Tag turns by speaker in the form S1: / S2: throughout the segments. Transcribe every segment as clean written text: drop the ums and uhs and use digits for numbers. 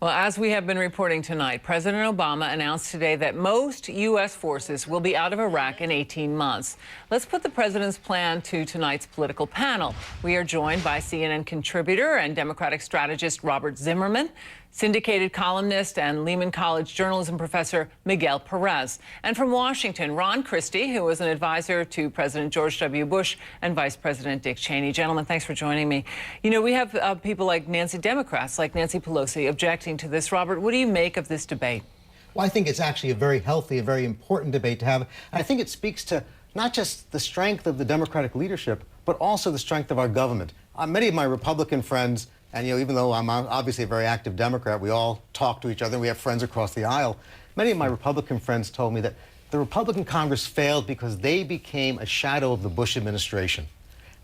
S1: Well, as we have been reporting tonight, President Obama announced today that most U.S. forces will be out of Iraq in 18 months. Let's put the president's plan to tonight's political panel. We are joined by CNN contributor and Democratic strategist Robert Zimmerman, syndicated columnist and Lehman College journalism professor Miguel Perez, and from Washington, Ron Christie, who was an advisor to President George W. Bush and Vice President Dick Cheney. Gentlemen, thanks for joining me. You know, we have people like Democrats like Nancy Pelosi objecting to this. Robert, what do you make of this debate?
S2: Well, I think it's actually a very healthy, a very important debate to have. And I think it speaks to not just the strength of the Democratic leadership, but also the strength of our government. Many of my Republican friends, and even though I'm obviously a very active Democrat, we all talk to each other, and we have friends across the aisle. Many of my Republican friends told me that the Republican Congress failed because they became a shadow of the Bush administration.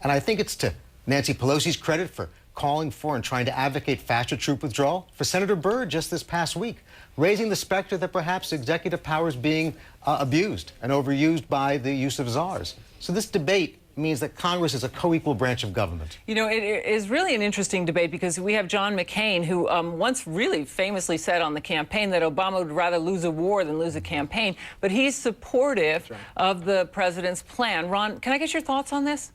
S2: And I think it's to Nancy Pelosi's credit for calling for and trying to advocate faster troop withdrawal, for Senator Byrd just this past week, raising the specter that perhaps executive power is being abused and overused by the use of czars. So this debate means that Congress is a co-equal branch of government.
S1: You know, it is really an interesting debate because we have John McCain, who once really famously said on the campaign that Obama would rather lose a war than lose a campaign, but he's supportive of the president's plan. Ron, can I get your thoughts on this?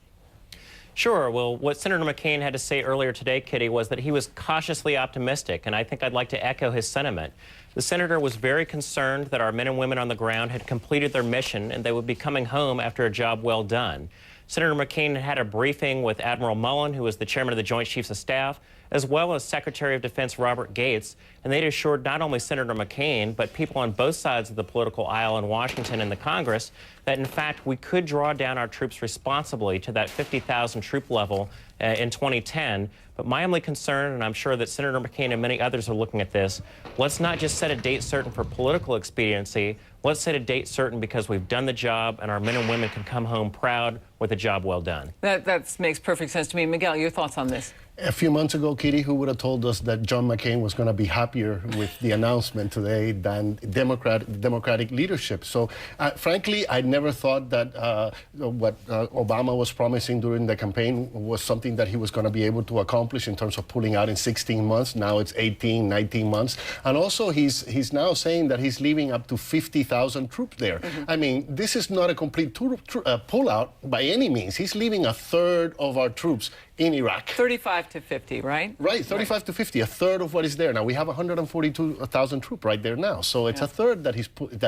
S3: Sure. Well, what Senator McCain had to say earlier today, Kitty, was that he was cautiously optimistic, and I think I'd like to echo his sentiment. The senator was very concerned that our men and women on the ground had completed their mission and they would be coming home after a job well done. Senator McCain had a briefing with Admiral Mullen, who is the chairman of the Joint Chiefs of Staff, as well as Secretary of Defense Robert Gates, and they'd assured not only Senator McCain, but people on both sides of the political aisle in Washington and the Congress that, in fact, we could draw down our troops responsibly to that 50,000 troop level in 2010. But my only concern, and I'm sure that Senator McCain and many others are looking at this, let's not just set a date certain for political expediency. Let's set a date certain because we've done the job and our men and women can come home proud with a job well done.
S1: That makes perfect sense to me. Miguel, your thoughts on this?
S4: A few months ago, Kitty, who would have told us that John McCain was going to be happier with the announcement today than Democratic leadership? So, frankly, I never thought that what Obama was promising during the campaign was something that he was going to be able to accomplish in terms of pulling out in 16 months. Now it's 18, 19 months. And also, he's now saying that he's leaving up to 50,000 troops there. I mean, this is not a complete pullout by any means. He's leaving a third of our troops in Iraq.
S1: 35 to 50, right?
S4: Right, 35 to 50, a third of what is there. Now, we have 142,000 troops right there now. So it's a third that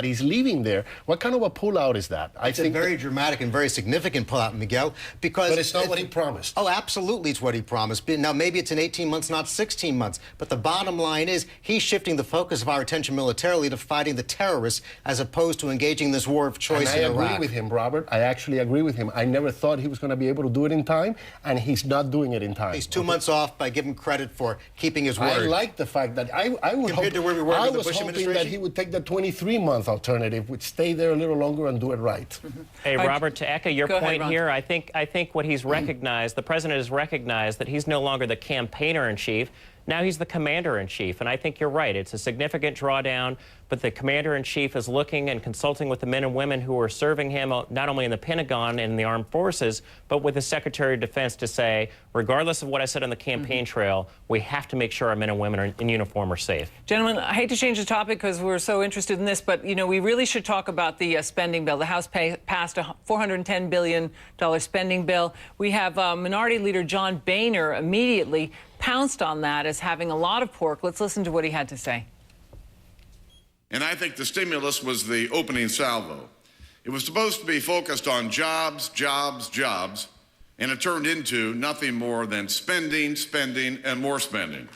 S4: he's leaving there. What kind of a pullout is that?
S2: It's a very dramatic and very significant pullout, Miguel, because...
S4: But it's not what he promised.
S2: Oh, absolutely it's what he promised. Now, maybe it's in 18 months, not 16 months. But the bottom line is he's shifting the focus of our attention militarily to fighting the terrorists as opposed to engaging this war of choice in Iraq.
S4: And I agree with him, Robert. I actually agree with him. I never thought he was going to be able to do it in time, and he's not doing it in time.
S2: He's 2 months off by giving credit for keeping his word.
S4: I like the fact that I would
S2: compared to where we were
S4: I
S2: with the
S4: was
S2: Bush
S4: hoping
S2: administration,
S4: that he would take the 23-month alternative, would stay there a little longer and do it right.
S3: Hey, Robert, to echo your point
S1: ahead,
S3: here, I think what he's recognized, the president has recognized that he's no longer the campaigner-in-chief. Now he's the commander-in-chief, and I think you're right. It's a significant drawdown, but the commander-in-chief is looking and consulting with the men and women who are serving him not only in the Pentagon and the armed forces, but with the Secretary of Defense to say, regardless of what I said on the campaign trail, we have to make sure our men and women in uniform are safe.
S1: Gentlemen, I hate to change the topic because we're so interested in this, but, you know, we really should talk about the spending bill. The House passed a $410 billion spending bill. We have Minority Leader John Boehner immediately pounced on that as having a lot of pork. Let's listen to what he had to say.
S5: And I think the stimulus was the opening salvo. It was supposed to be focused on jobs, jobs, jobs, and it turned into nothing more than spending, spending, and more spending.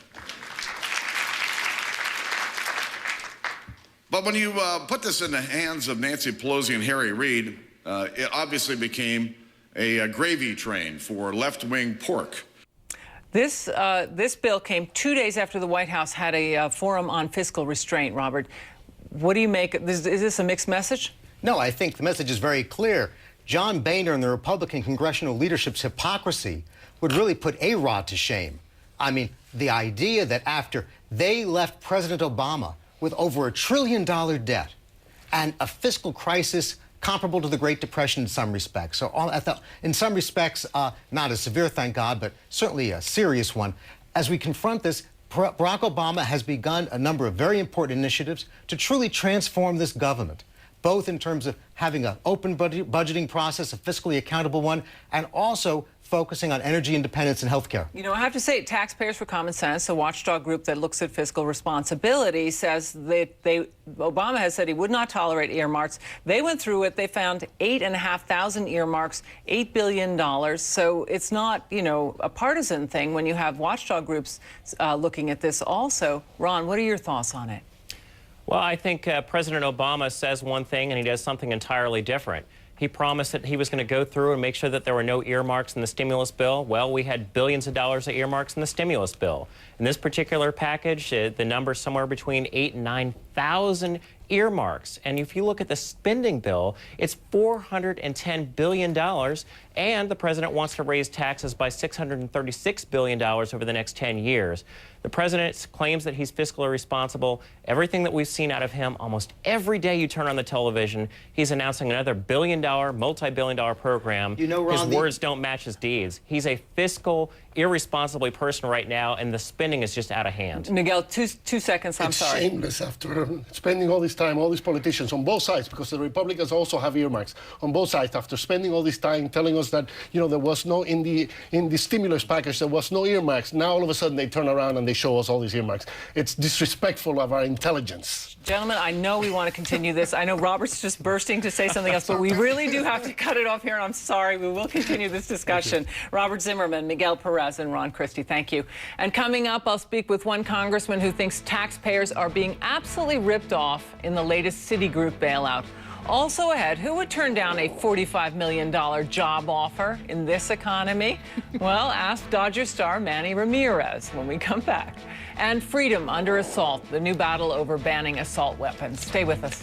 S5: But when you put this in the hands of Nancy Pelosi and Harry Reid, it obviously became a gravy train for left-wing pork.
S1: This bill came 2 days after the White House had a forum on fiscal restraint, Robert. What do you make? Is this a mixed message?
S2: No, I think the message is very clear. John Boehner and the Republican congressional leadership's hypocrisy would really put A-Rod to shame. I mean, the idea that after they left President Obama with over $1 trillion debt and a fiscal crisis comparable to the Great Depression in some respects. So in some respects, not as severe, thank God, but certainly a serious one. As we confront this, Barack Obama has begun a number of very important initiatives to truly transform this government, both in terms of having an open budgeting process, a fiscally accountable one, and also focusing on energy independence and health care.
S1: You know, I have to say, Taxpayers for Common Sense, a watchdog group that looks at fiscal responsibility, says that Obama has said he would not tolerate earmarks. They went through it. They found 8,500 earmarks, $8 billion. So it's not, you know, a partisan thing when you have watchdog groups looking at this also. Ron, what are your thoughts on it?
S3: Well, I think President Obama says one thing and he does something entirely different. He promised that he was going to go through and make sure that there were no earmarks in the stimulus bill. Well, we had billions of dollars of earmarks in the stimulus bill. In this particular package, the number's somewhere between 8,000 and 9,000 earmarks. And if you look at the spending bill, it's $410 billion. And the president wants to raise taxes by $636 billion over the next 10 years. The president claims that he's fiscally responsible. Everything that we've seen out of him, almost every day you turn on the television, he's announcing another billion-dollar, multi-billion-dollar program.
S2: You know, Ron,
S3: his words don't match his deeds. He's a fiscal, irresponsible person right now, and the spending is just out of hand.
S1: Miguel, two seconds. I'm sorry.
S4: It's shameless after spending all this time, all these politicians on both sides, because the Republicans also have earmarks on both sides, after spending all this time telling us that, you know, there was no, in the stimulus package, there was no earmarks. Now all of a sudden they turn around and they show us all these earmarks. It's disrespectful of our intelligence.
S1: Gentlemen, I know we want to continue this. I know Robert's just bursting to say something else, but we really do have to cut it off here. I'm sorry. We will continue this discussion. Robert Zimmerman, Miguel Perez, and Ron Christie, thank you. And coming up, I'll speak with one congressman who thinks taxpayers are being absolutely ripped off in the latest Citigroup bailout. Also ahead, who would turn down a $45 million job offer in this economy? Well, ask Dodger star Manny Ramirez when we come back. And freedom under assault, the new battle over banning assault weapons. Stay with us.